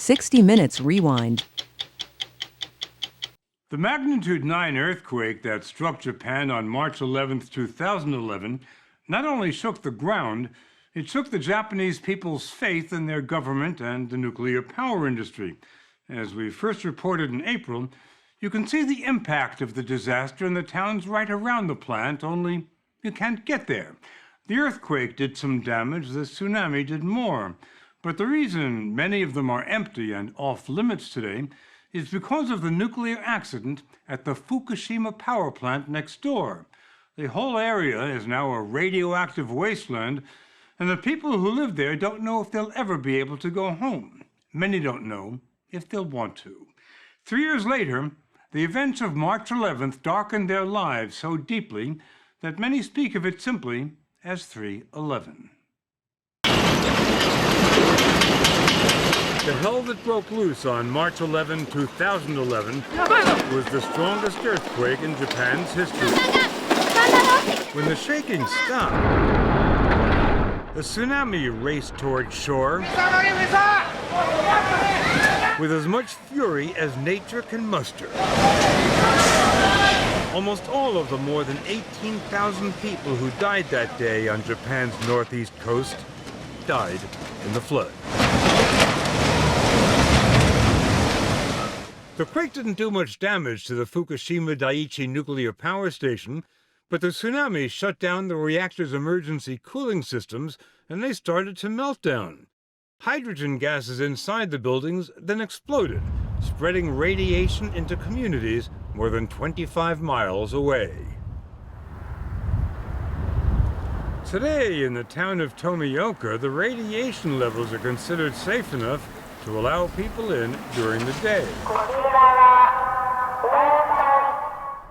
60 Minutes Rewind. The magnitude 9 earthquake that struck Japan on March 11, 2011, not only shook the ground, it shook the Japanese people's faith in their government and the nuclear power industry. As we first reported in April, you can see the impact of the disaster in the towns right around the plant, only you can't get there. The earthquake did some damage, the tsunami did more. But the reason many of them are empty and off limits today is because of the nuclear accident at the Fukushima power plant next door. The whole area is now a radioactive wasteland, and the people who live there don't know if they'll ever be able to go home. Many don't know if they'll want to. 3 years later, the events of March 11th darkened their lives so deeply that many speak of it simply as 3/11. The hell that broke loose on March 11, 2011 was the strongest earthquake in Japan's history. When the shaking stopped, the tsunami raced toward shore with as much fury as nature can muster. Almost all of the more than 18,000 people who died that day on Japan's northeast coast died in the flood. The quake didn't do much damage to the Fukushima Daichi nuclear power station, but the tsunami shut down the reactor's emergency cooling systems and they started to melt down. Hydrogen gases inside the buildings then exploded, spreading radiation into communities more than 25 miles away. Today, in the town of Tomioka, the radiation levels are considered safe enough to allow people in during the day.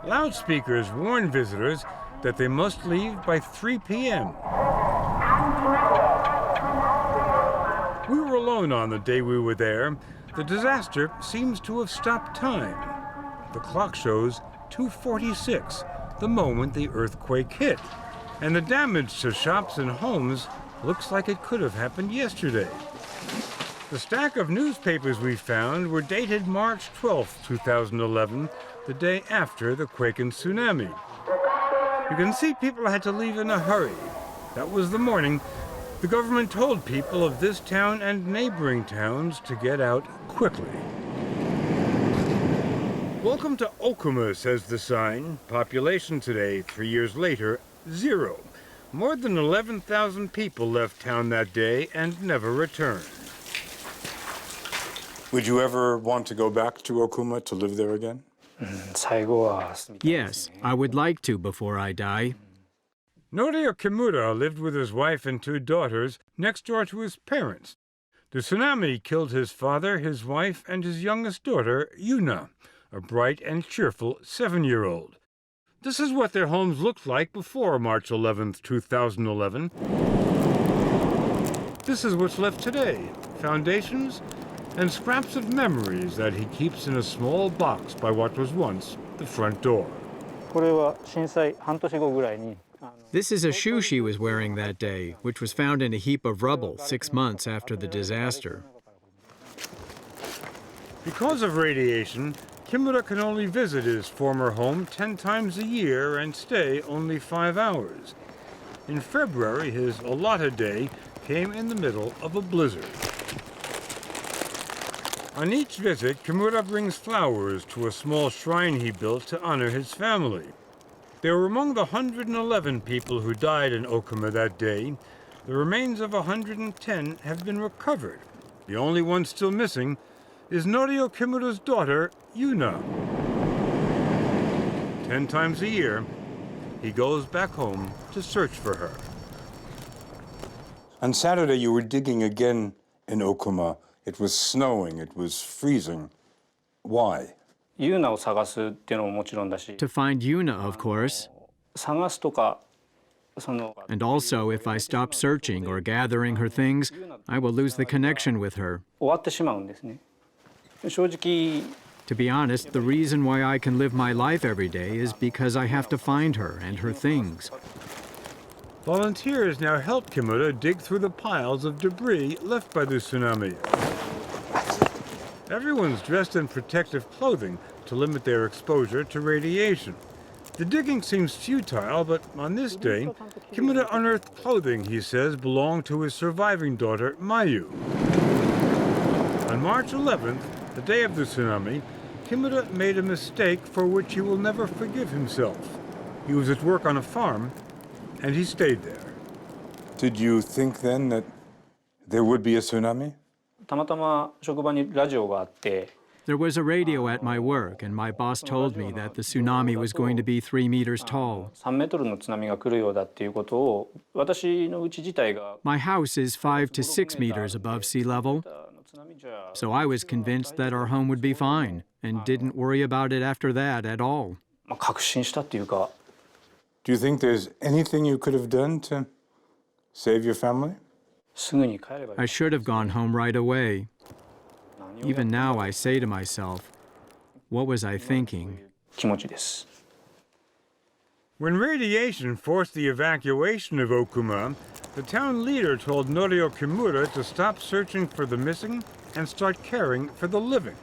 Loudspeakers warn visitors that they must leave by 3 p.m. We were alone on the day we were there. The disaster seems to have stopped time. The clock shows 2:46, the moment the earthquake hit. And the damage to shops and homes looks like it could have happened yesterday. The stack of newspapers we found were dated March 12, 2011, the day after the quake and tsunami. You can see people had to leave in a hurry. That was the morning the government told people of this town and neighboring towns to get out quickly. Welcome to Okuma, says the sign. Population today, 3 years later, 0. More than 11,000 people left town that day and never returned. Would you ever want to go back to Okuma to live there again? Yes, I would like to before I die. Norio Kimura lived with his wife and 2 daughters next door to his parents. The tsunami killed his father, his wife, and his youngest daughter, Yuna, a bright and cheerful 7-year-old. This is what their homes looked like before March 11, 2011. This is what's left today, foundations and scraps of memories that he keeps in a small box by what was once the front door. This is a shoe she was wearing that day, which was found in a heap of rubble 6 months after the disaster. Because of radiation, Kimura can only visit his former home 10 times a year and stay only 5 hours. In February, his allotted day came in the middle of a blizzard. On each visit, Kimura brings flowers to a small shrine he built to honor his family. They were among the 111 people who died in Okuma that day. The remains of 110 have been recovered. The only one still missing is Norio Kimura's daughter, Yuna. 10 times a year, he goes back home to search for her. On Saturday, you were digging again in Okuma. It was snowing, it was freezing. Why? To find Yuna, of course. And also, if I stop searching or gathering her things, I will lose the connection with her. To be honest, the reason why I can live my life every day is because I have to find her and her things. Volunteers now help Kimura dig through the piles of debris left by the tsunami. Everyone's dressed in protective clothing to limit their exposure to radiation. The digging seems futile, but on this day, Kimura unearthed clothing he says belonged to his surviving daughter, Mayu. On March 11th, the day of the tsunami, Kimura made a mistake for which he will never forgive himself. He was at work on a farm, and he stayed there. Did you think then that there would be a tsunami? たまたま職場にラジオがあって、 There was a radio at my work, and my boss told me that the tsunami was going to be 3 meters tall. 3メートルの津波が来るようだっていうことを、私の家自体が My house is 5 to 6 meters above sea level, so I was convinced that our home would be fine and didn't worry about it after that at all. まあ確信したっていうか、 Do you think there's anything you could have done to save your family? すぐに帰ればいい。 I should have gone home right away. Even now, I say to myself, what was I thinking? 気持ちです。 When radiation forced the evacuation of Okuma, the town leader told Norio Kimura to stop searching for the missing and start caring for the living.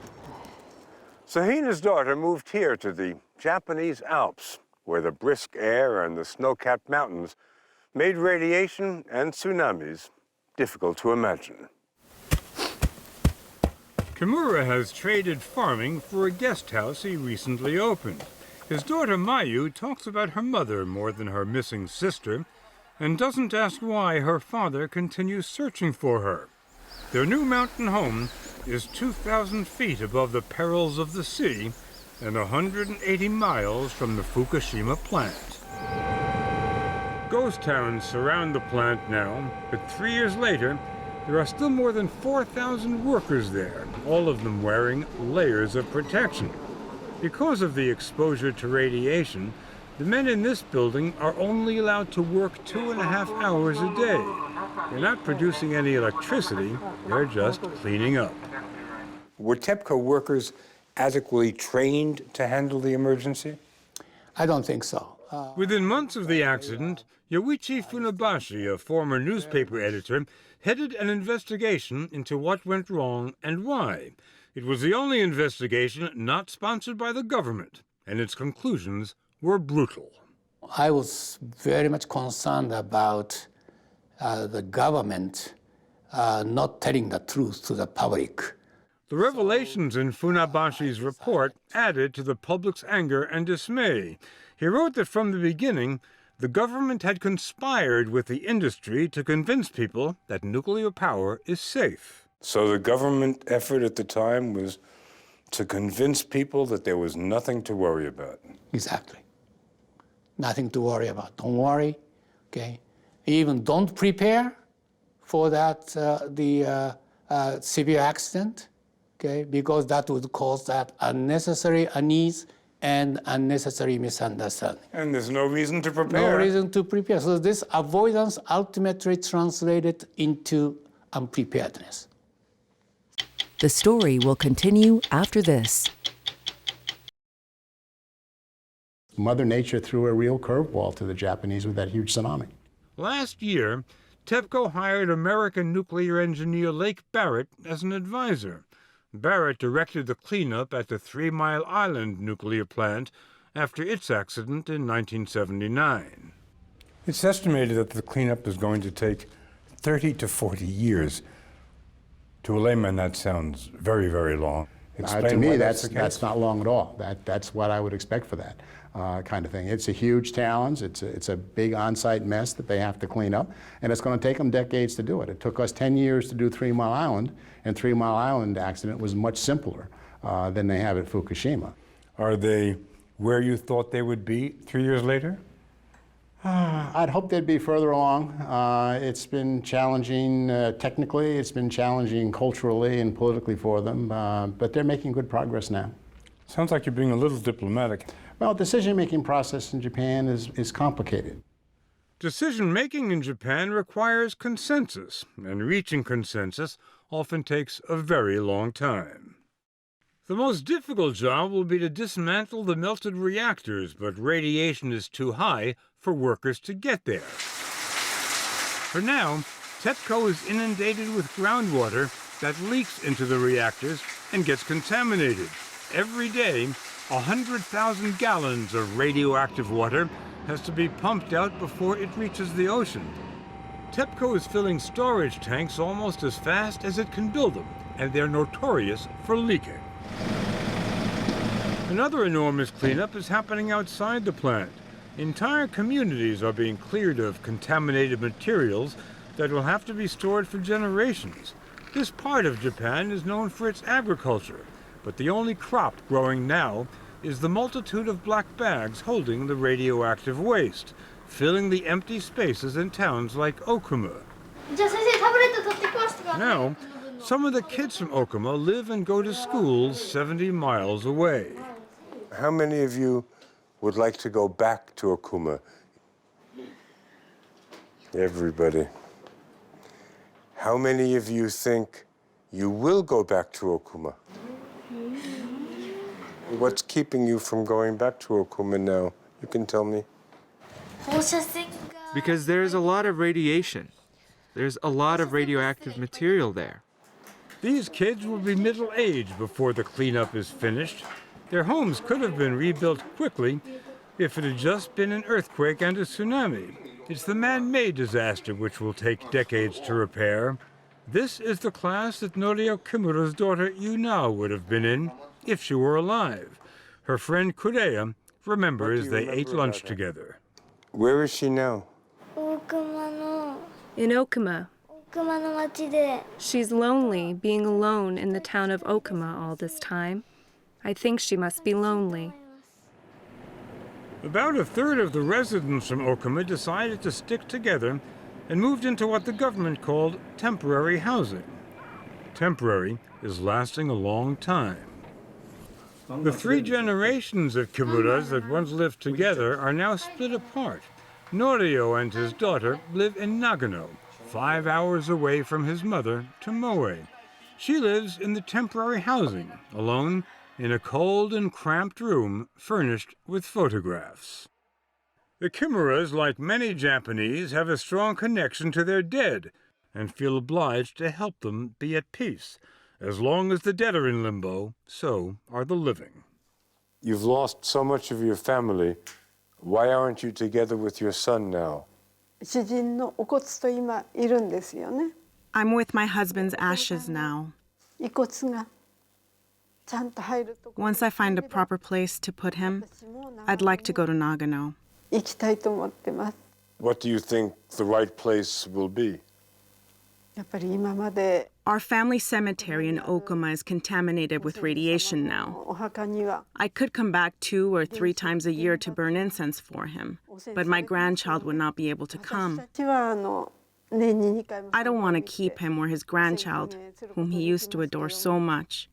Sahina's daughter moved here to the Japanese Alps, where the brisk air and the snow-capped mountains made radiation and tsunamis difficult to imagine. Kimura has traded farming for a guest house he recently opened. His daughter Mayu talks about her mother more than her missing sister, and doesn't ask why her father continues searching for her. Their new mountain home is 2,000 feet above the perils of the sea and 180 miles from the Fukushima plant. Ghost towns surround the plant now, but 3 years later, there are still more than 4,000 workers there, all of them wearing layers of protection. Because of the exposure to radiation, the men in this building are only allowed to work 2.5 hours a day. They're not producing any electricity, they're just cleaning up. Were TEPCO workers adequately trained to handle the emergency? I don't think so. Within months of the accident, Yoichi Funabashi, a former newspaper editor, headed an investigation into what went wrong and why. It was the only investigation not sponsored by the government, and its conclusions were brutal. I was very much concerned about the government not telling the truth to the public. The revelations in Funabashi's report added to the public's anger and dismay. He wrote that from the beginning, the government had conspired with the industry to convince people that nuclear power is safe. So the government effort at the time was to convince people that there was nothing to worry about. Exactly. Nothing to worry about. Don't worry, okay? Even don't prepare for that, severe accident, okay? Because that would cause that unnecessary unease and unnecessary misunderstanding. And there's no reason to prepare. No reason to prepare. So this avoidance ultimately translated into unpreparedness. The story will continue after this. Mother Nature threw a real curveball to the Japanese with that huge tsunami. Last year, TEPCO hired American nuclear engineer Lake Barrett as an advisor. Barrett directed the cleanup at the 3 Mile Island nuclear plant after its accident in 1979. It's estimated that the cleanup is going to take 30 to 40 years. To a layman, that sounds very, very long. To me, that's not long at all. That's what I would expect for that kind of thing. It's a huge challenge. It's a big on-site mess that they have to clean up, and it's going to take them decades to do it. It took us 10 years to do 3 Mile Island, and 3 Mile Island accident was much simpler than they have at Fukushima. Are they where you thought they would be 3 years later? I'd hope they'd be further along. It's been challenging technically, it's been challenging culturally and politically for them, but they're making good progress now. Sounds like you're being a little diplomatic. Well, decision-making process in Japan is complicated. Decision-making in Japan requires consensus, and reaching consensus often takes a very long time. The most difficult job will be to dismantle the melted reactors, but radiation is too high for workers to get there. For now, TEPCO is inundated with groundwater that leaks into the reactors and gets contaminated. Every day, 100,000 gallons of radioactive water has to be pumped out before it reaches the ocean. TEPCO is filling storage tanks almost as fast as it can build them, and they're notorious for leaking. Another enormous cleanup is happening outside the plant. Entire communities are being cleared of contaminated materials that will have to be stored for generations. This part of Japan is known for its agriculture, but the only crop growing now is the multitude of black bags holding the radioactive waste, filling the empty spaces in towns like Okuma. Now, some of the kids from Okuma live and go to schools 70 miles away. How many of you would like to go back to Okuma? Everybody. How many of you think you will go back to Okuma? What's keeping you from going back to Okuma now? You can tell me. Because there's a lot of radiation. There's a lot of radioactive material there. These kids will be middle-aged before the cleanup is finished. Their homes could have been rebuilt quickly if it had just been an earthquake and a tsunami. It's the man-made disaster which will take decades to repair. This is the class that Norio Kimura's daughter Yuna would have been in if she were alive. Her friend Kureya remembers they ate lunch together. Where is she now? In Okuma. She's lonely, being alone in the town of Okuma all this time. I think she must be lonely. About a third of the residents from Okuma decided to stick together and moved into what the government called temporary housing. Temporary is lasting a long time. The 3 generations of Kimuras that once lived together are now split apart. Norio and his daughter live in Nagano, 5 hours away from his mother, Tomoe. She lives in the temporary housing, alone in a cold and cramped room furnished with photographs. The Kimuras, like many Japanese, have a strong connection to their dead and feel obliged to help them be at peace. As long as the dead are in limbo, so are the living. You've lost so much of your family. Why aren't you together with your son now? I'm with my husband's ashes now. Once I find a proper place to put him, I'd like to go to Nagano. What do you think the right place will be? Our family cemetery in Okuma is contaminated with radiation now. I could come back 2 or 3 times a year to burn incense for him, but my grandchild would not be able to come. I don't want to keep him where his grandchild, whom he used to adore so much,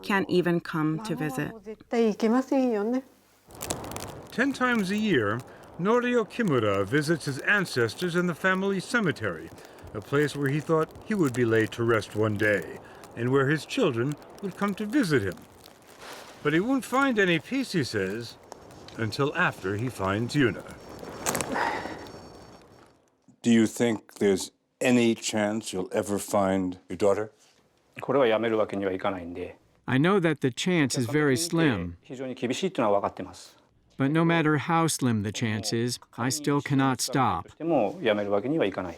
can't even come to visit. 10 times a year, Norio Kimura visits his ancestors in the family cemetery, a place where he thought he would be laid to rest one day, and where his children would come to visit him. But he won't find any peace, he says, until after he finds Yuna. Do you think there's any chance you'll ever find your daughter? これはやめるわけにはいかないんで。 I know that the chance is very slim, 非常に厳しいというのは分かってます。 but no matter how slim the chance is, I still cannot stop. でもやめるわけにはいかない。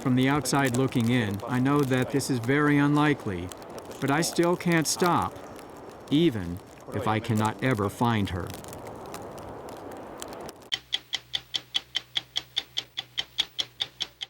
From the outside looking in, I know that this is very unlikely, but I still can't stop, even if I cannot ever find her.